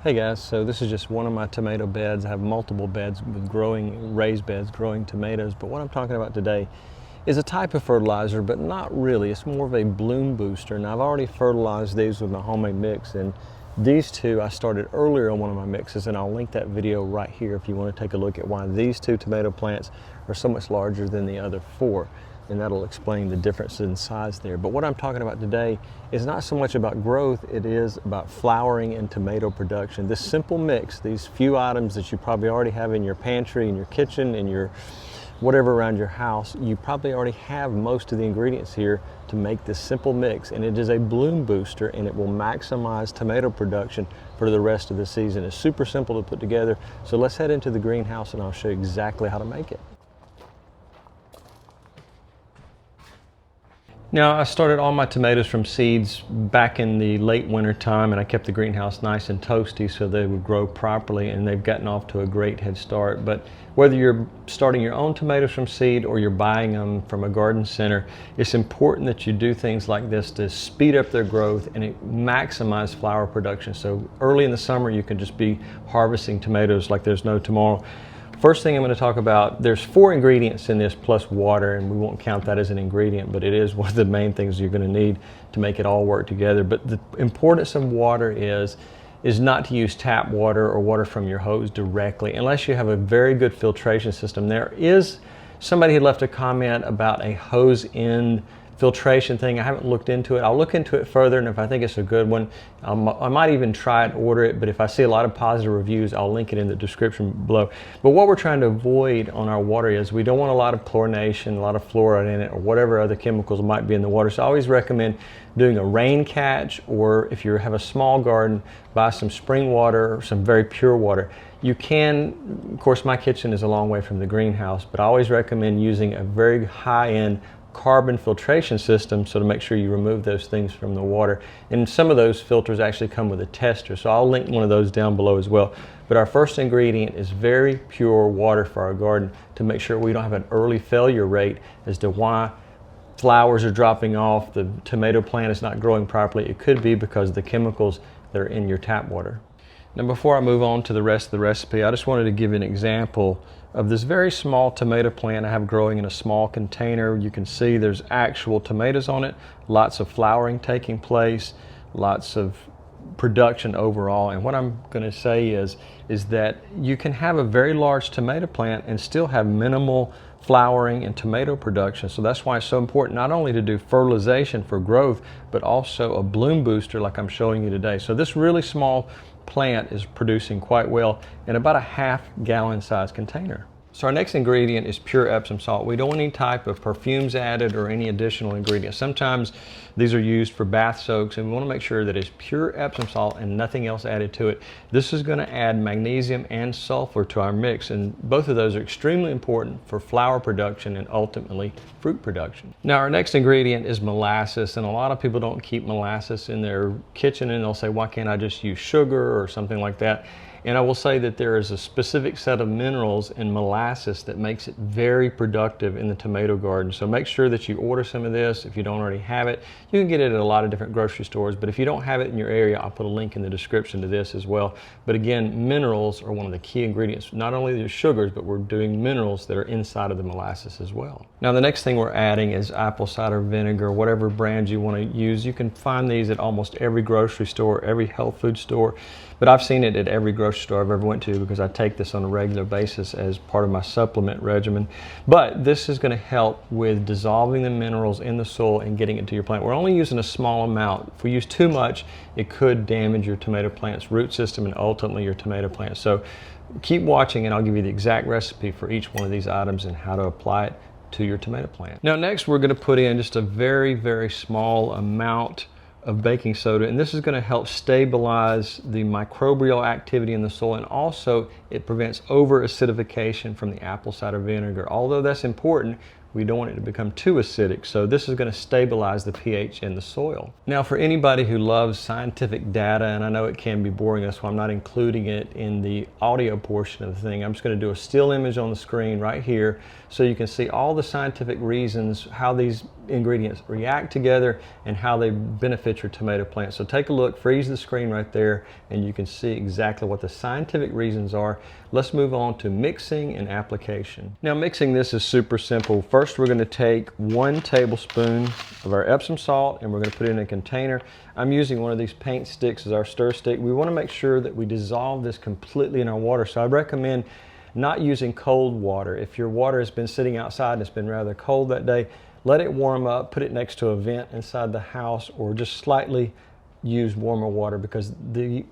Hey guys, so this is just one of my tomato beds. I have multiple beds with raised beds growing tomatoes, but what I'm talking about today is a type of fertilizer, but not really. It's more of a bloom booster. Now I've already fertilized these with my homemade mix, and these two I started earlier on one of my mixes, and I'll link that video right here if you want to take a look at why these two tomato plants are so much larger than the other four. And that'll explain the difference in size there. But what I'm talking about today is not so much about growth, it is about flowering and tomato production. This simple mix, these few items that you probably already have in your pantry, in your kitchen, in your whatever around your house, you probably already have most of the ingredients here to make this simple mix, and it is a bloom booster, and it will maximize tomato production for the rest of the season. It's super simple to put together, so let's head into the greenhouse and I'll show you exactly how to make it. Now, I started all my tomatoes from seeds back in the late winter time, and I kept the greenhouse nice and toasty so they would grow properly, and they've gotten off to a great head start. But whether you're starting your own tomatoes from seed or you're buying them from a garden center, it's important that you do things like this to speed up their growth and maximize flower production. So early in the summer, you can just be harvesting tomatoes like there's no tomorrow. First thing I'm going to talk about, there's 4 ingredients in this plus water, and we won't count that as an ingredient, but it is one of the main things you're going to need to make it all work together. But the importance of water is not to use tap water or water from your hose directly unless you have a very good filtration system. There is somebody who left a comment about a hose end filtration thing. I haven't looked into it. I'll look into it further, and if I think it's a good one, I might even try it, order it, but if I see a lot of positive reviews, I'll link it in the description below. But what we're trying to avoid on our water is we don't want a lot of chlorination, a lot of fluoride in it, or whatever other chemicals might be in the water. So I always recommend doing a rain catch, or if you have a small garden, buy some spring water or some very pure water. You can, of course, my kitchen is a long way from the greenhouse, but I always recommend using a very high-end carbon filtration system, so to make sure you remove those things from the water. And some of those filters actually come with a tester, so I'll link one of those down below as well. But our first ingredient is very pure water for our garden to make sure we don't have an early failure rate as to why flowers are dropping off, the tomato plant is not growing properly. It could be because of the chemicals that are in your tap water. Now, before I move on to the rest of the recipe, I just wanted to give you an example of this very small tomato plant I have growing in a small container. You can see there's actual tomatoes on it, lots of flowering taking place, lots of production overall. And what I'm going to say is that you can have a very large tomato plant and still have minimal flowering and tomato production. So that's why it's so important not only to do fertilization for growth, but also a bloom booster like I'm showing you today. So this really small plant is producing quite well in about a half-gallon size container. So our next ingredient is pure Epsom salt. We don't want any type of perfumes added or any additional ingredients. Sometimes these are used for bath soaks, and we want to make sure that it's pure Epsom salt and nothing else added to it. This is going to add magnesium and sulfur to our mix, and both of those are extremely important for flower production and ultimately fruit production. Now, our next ingredient is molasses, and a lot of people don't keep molasses in their kitchen, and they'll say, why can't I just use sugar or something like that? And I will say that there is a specific set of minerals in molasses that makes it very productive in the tomato garden. So make sure that you order some of this if you don't already have it. You can get it at a lot of different grocery stores, but if you don't have it in your area, I'll put a link in the description to this as well. But again, minerals are one of the key ingredients. Not only the sugars, but we're doing minerals that are inside of the molasses as well. Now, the next thing we're adding is apple cider vinegar, whatever brand you want to use. You can find these at almost every grocery store, every health food store, but I've seen it at every grocery store I've ever went to because I take this on a regular basis as part of my supplement regimen. But this is going to help with dissolving the minerals in the soil and getting it to your plant. We're only using a small amount. If we use too much, it could damage your tomato plant's root system and ultimately your tomato plant. So keep watching and I'll give you the exact recipe for each one of these items and how to apply it to your tomato plant. Now, next we're going to put in just a very, very small amount of baking soda, and this is going to help stabilize the microbial activity in the soil, and also it prevents over acidification from the apple cider vinegar. Although that's important, we don't want it to become too acidic, so this is going to stabilize the pH in the soil. Now, for anybody who loves scientific data, and I know it can be boring, that's why I'm not including it in the audio portion of the thing. I'm just going to do a still image on the screen right here so you can see all the scientific reasons how these ingredients react together and how they benefit your tomato plant. So take a look, freeze the screen right there, and you can see exactly what the scientific reasons are. Let's move on to mixing and application. Now mixing this is super simple. First we're going to take 1 tablespoon of our Epsom salt and we're going to put it in a container. I'm using one of these paint sticks as our stir stick. We want to make sure that we dissolve this completely in our water, so I recommend not using cold water. If your water has been sitting outside and it's been rather cold that day, let it warm up, put it next to a vent inside the house, or just slightly use warmer water, because the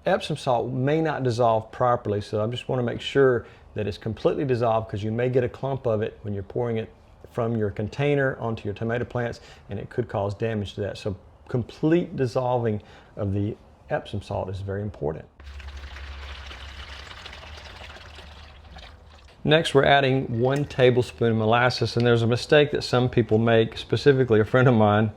Epsom salt may not dissolve properly. So I just want to make sure that it's completely dissolved, because you may get a clump of it when you're pouring it from your container onto your tomato plants, and it could cause damage to that. So complete dissolving of the Epsom salt is very important. Next, we're adding 1 tablespoon of molasses, and there's a mistake that some people make, specifically a friend of mine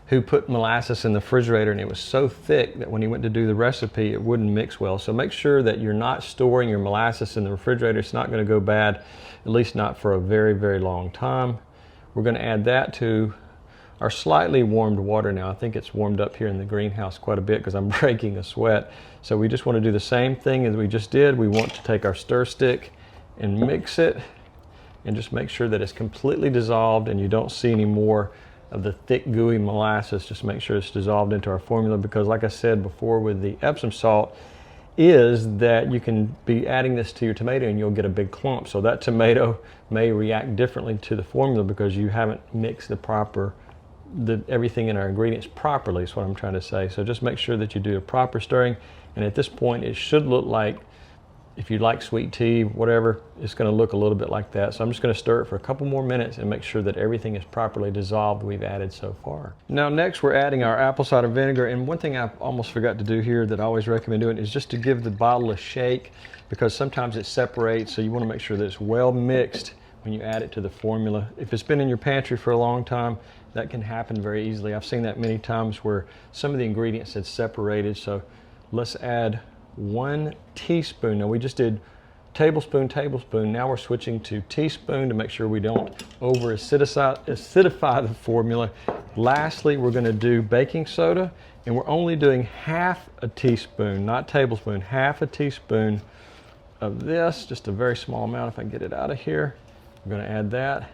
who put molasses in the refrigerator, and it was so thick that when he went to do the recipe, it wouldn't mix well. So make sure that you're not storing your molasses in the refrigerator. It's not going to go bad, at least not for a very, very long time. We're going to add that to our slightly warmed water now. I think it's warmed up here in the greenhouse quite a bit because I'm breaking a sweat. So we just want to do the same thing as we just did. We want to take our stir stick and mix it, and just make sure that it's completely dissolved and you don't see any more of the thick gooey molasses. Just make sure it's dissolved into our formula, because like I said before with the Epsom salt, is that you can be adding this to your tomato and you'll get a big clump. So that tomato may react differently to the formula because you haven't mixed everything in our ingredients properly, is what I'm trying to say. So just make sure that you do a proper stirring, and at this point it should look like, if you like sweet tea, whatever, it's going to look a little bit like that. So I'm just going to stir it for a couple more minutes and make sure that everything is properly dissolved we've added so far. Now next we're adding our apple cider vinegar, and one thing I almost forgot to do here that I always recommend doing is just to give the bottle a shake, because sometimes it separates, so you want to make sure that it's well mixed when you add it to the formula. If it's been in your pantry for a long time, that can happen very easily. I've seen that many times where some of the ingredients had separated. So let's add 1 teaspoon. Now we just did tablespoon, tablespoon. Now we're switching to teaspoon to make sure we don't over acidify the formula. Lastly, we're going to do baking soda, and we're only doing half a teaspoon, not tablespoon, half a teaspoon of this, just a very small amount. If I can get it out of here, I'm going to add that.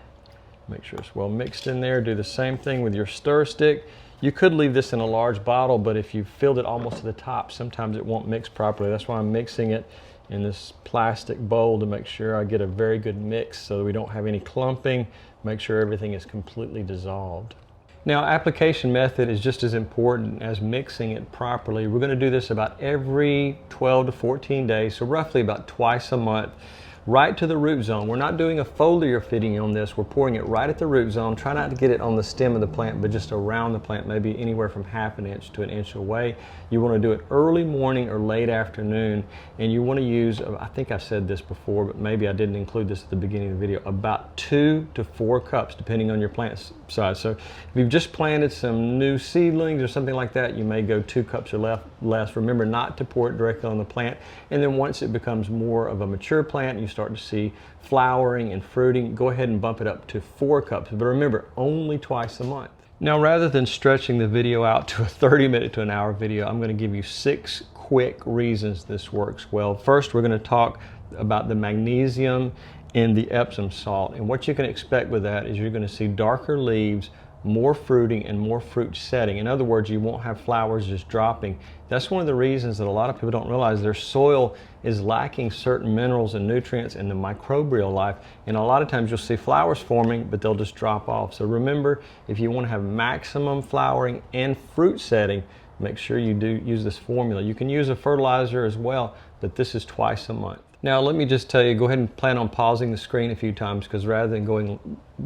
Make sure it's well mixed in there. Do the same thing with your stir stick. You could leave this in a large bottle, but if you filled it almost to the top, sometimes it won't mix properly. That's why I'm mixing it in this plastic bowl to make sure I get a very good mix so that we don't have any clumping. Make sure everything is completely dissolved. Now, application method is just as important as mixing it properly. We're going to do this about every 12 to 14 days, so roughly about twice a month. Right to the root zone. We're not doing a foliar fitting on this. We're pouring it right at the root zone. Try not to get it on the stem of the plant, but just around the plant, maybe anywhere from ½ an inch to an inch away. You want to do it early morning or late afternoon, and you want to use, I think I've said this before, but maybe I didn't include this at the beginning of the video, about 2 to 4 cups, depending on your plant size. So if you've just planted some new seedlings or something like that, you may go 2 cups or less. Remember not to pour it directly on the plant, and then once it becomes more of a mature plant, you start to see flowering and fruiting, go ahead and bump it up to 4 cups. But remember, only twice a month. Now, rather than stretching the video out to a 30-minute to an hour video, I'm going to give you 6 quick reasons this works well. First, we're going to talk about the magnesium in the Epsom salt. And what you can expect with that is you're going to see darker leaves, more fruiting, and more fruit setting. In other words, you won't have flowers just dropping. That's one of the reasons that a lot of people don't realize their soil is lacking certain minerals and nutrients in the microbial life. And a lot of times you'll see flowers forming, but they'll just drop off. So remember, if you want to have maximum flowering and fruit setting, make sure you do use this formula. You can use a fertilizer as well, but this is twice a month. Now let me just tell you, go ahead and plan on pausing the screen a few times, because rather than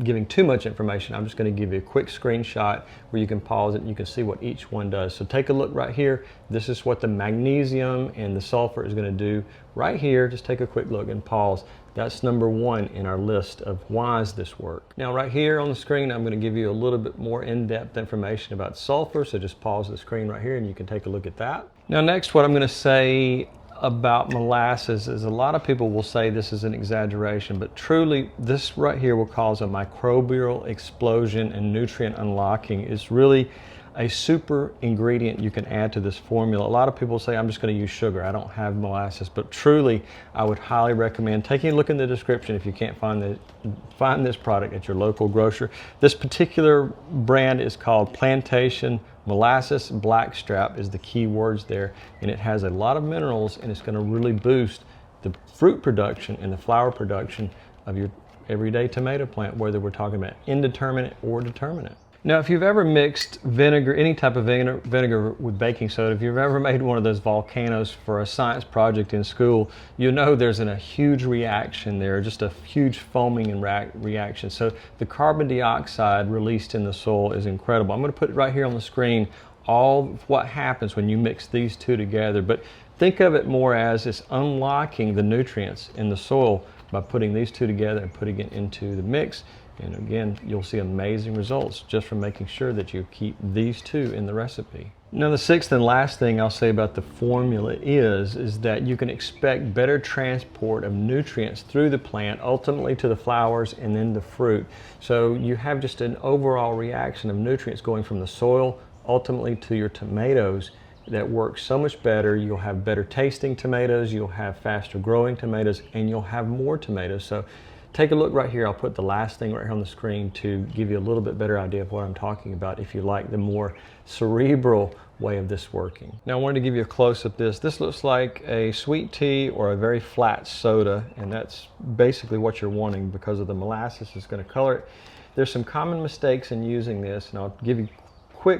giving too much information, I'm just going to give you a quick screenshot where you can pause it and you can see what each one does. So take a look right here. This is what the magnesium and the sulfur is going to do right here. Just take a quick look and pause. That's number 1 in our list of why's this work. Now right here on the screen, I'm going to give you a little bit more in-depth information about sulfur. So just pause the screen right here and you can take a look at that. Now next, what I'm going to say about molasses is a lot of people will say this is an exaggeration, but truly this right here will cause a microbial explosion and nutrient unlocking. It's really a super ingredient you can add to this formula. A lot of people say, I'm just going to use sugar, I don't have molasses, but truly I would highly recommend taking a look in the description if you can't find this product at your local grocer. This particular brand is called Plantation Molasses Blackstrap is the key words there, and it has a lot of minerals, and it's going to really boost the fruit production and the flower production of your everyday tomato plant, whether we're talking about indeterminate or determinate. Now, if you've ever mixed vinegar, any type of vinegar with baking soda, if you've ever made one of those volcanoes for a science project in school, you know there's a huge reaction there, just a huge foaming and reaction. So the carbon dioxide released in the soil is incredible. I'm going to put right here on the screen all of what happens when you mix these two together, but think of it more as it's unlocking the nutrients in the soil by putting these two together and putting it into the mix. And again, you'll see amazing results just from making sure that you keep these two in the recipe. Now, the sixth and last thing I'll say about the formula is that you can expect better transport of nutrients through the plant, ultimately to the flowers and then the fruit. So you have just an overall reaction of nutrients going from the soil ultimately to your tomatoes that works so much better. You'll have better tasting tomatoes, you'll have faster growing tomatoes, and you'll have more tomatoes. So take a look right here. I'll put the last thing right here on the screen to give you a little bit better idea of what I'm talking about if you like the more cerebral way of this working. Now, I wanted to give you a close-up of this. This looks like a sweet tea or a very flat soda, and that's basically what you're wanting because of the molasses is going to color it. There's some common mistakes in using this, and I'll give you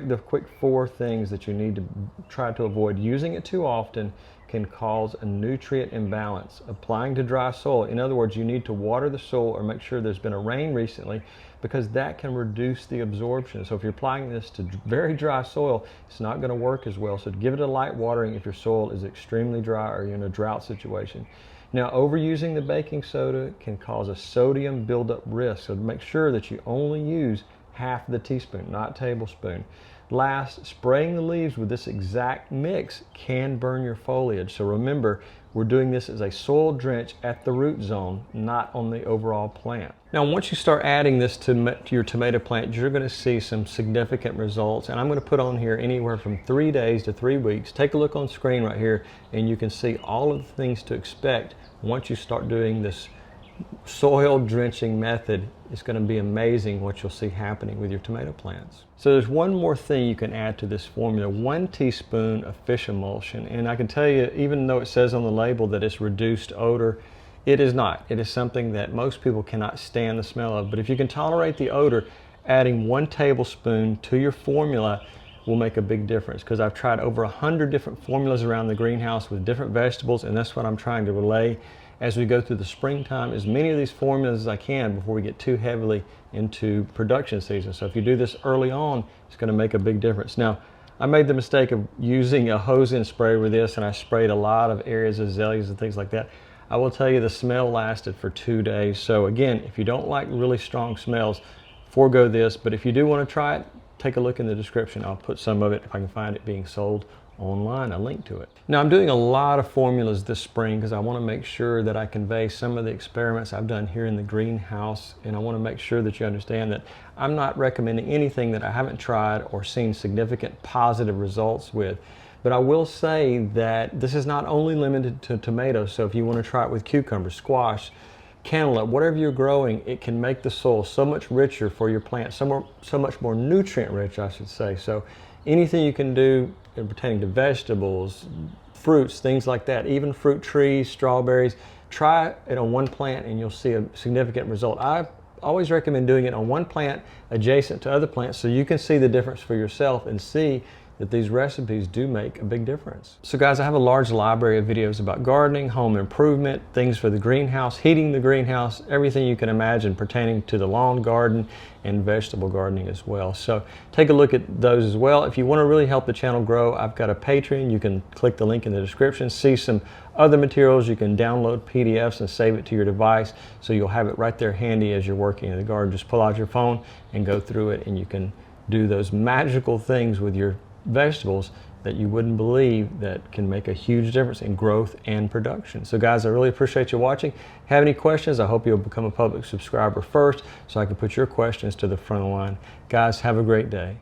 the quick 4 things that you need to try to avoid. Using it too often can cause a nutrient imbalance. Applying to dry soil, in other words, you need to water the soil or make sure there's been a rain recently, because that can reduce the absorption. So if you're applying this to very dry soil, it's not going to work as well. So give it a light watering if your soil is extremely dry or you're in a drought situation. Now, overusing the baking soda can cause a sodium buildup risk, so make sure that you only use half the teaspoon, not tablespoon. Last, spraying the leaves with this exact mix can burn your foliage. So remember, we're doing this as a soil drench at the root zone, not on the overall plant. Now, once you start adding this to your tomato plant, you're going to see some significant results. And I'm going to put on here anywhere from 3 days to 3 weeks. Take a look on screen right here, and you can see all of the things to expect once you start doing this soil drenching method. It's going to be amazing what you'll see happening with your tomato plants. So there's one more thing you can add to this formula, 1 teaspoon of fish emulsion. And I can tell you, even though it says on the label that it's reduced odor, it is not. It is something that most people cannot stand the smell of. But if you can tolerate the odor, adding 1 tablespoon to your formula will make a big difference, because I've tried over 100 different formulas around the greenhouse with different vegetables, and that's what I'm trying to relay as we go through the springtime, as many of these formulas as I can before we get too heavily into production season. So if you do this early on, it's going to make a big difference. Now, I made the mistake of using a hose-in sprayer with this, and I sprayed a lot of areas of azaleas and things like that. I will tell you the smell lasted for 2 days. So again, if you don't like really strong smells, forego this. But if you do want to try it, take a look in the description. I'll put some of it, if I can find it being sold online, a link to it. Now, I'm doing a lot of formulas this spring because I want to make sure that I convey some of the experiments I've done here in the greenhouse, and I want to make sure that you understand that I'm not recommending anything that I haven't tried or seen significant positive results with. But I will say that this is not only limited to tomatoes, so if you want to try it with cucumbers, squash, cantaloupe, whatever you're growing, it can make the soil so much richer for your plant, so much more nutrient rich, I should say. So anything you can do pertaining to vegetables, fruits, things like that, even fruit trees, strawberries, try it on 1 plant and you'll see a significant result. I always recommend doing it on 1 plant adjacent to other plants so you can see the difference for yourself and see that these recipes do make a big difference. So guys, I have a large library of videos about gardening, home improvement, things for the greenhouse, heating the greenhouse, everything you can imagine pertaining to the lawn garden and vegetable gardening as well. So take a look at those as well. If you want to really help the channel grow, I've got a Patreon. You can click the link in the description, see some other materials. You can download PDFs and save it to your device so you'll have it right there handy as you're working in the garden. Just pull out your phone and go through it, and you can do those magical things with your vegetables that you wouldn't believe that can make a huge difference in growth and production. So guys, I really appreciate you watching. Have any questions? I hope you'll become a public subscriber first so I can put your questions to the front of the line. Guys, have a great day.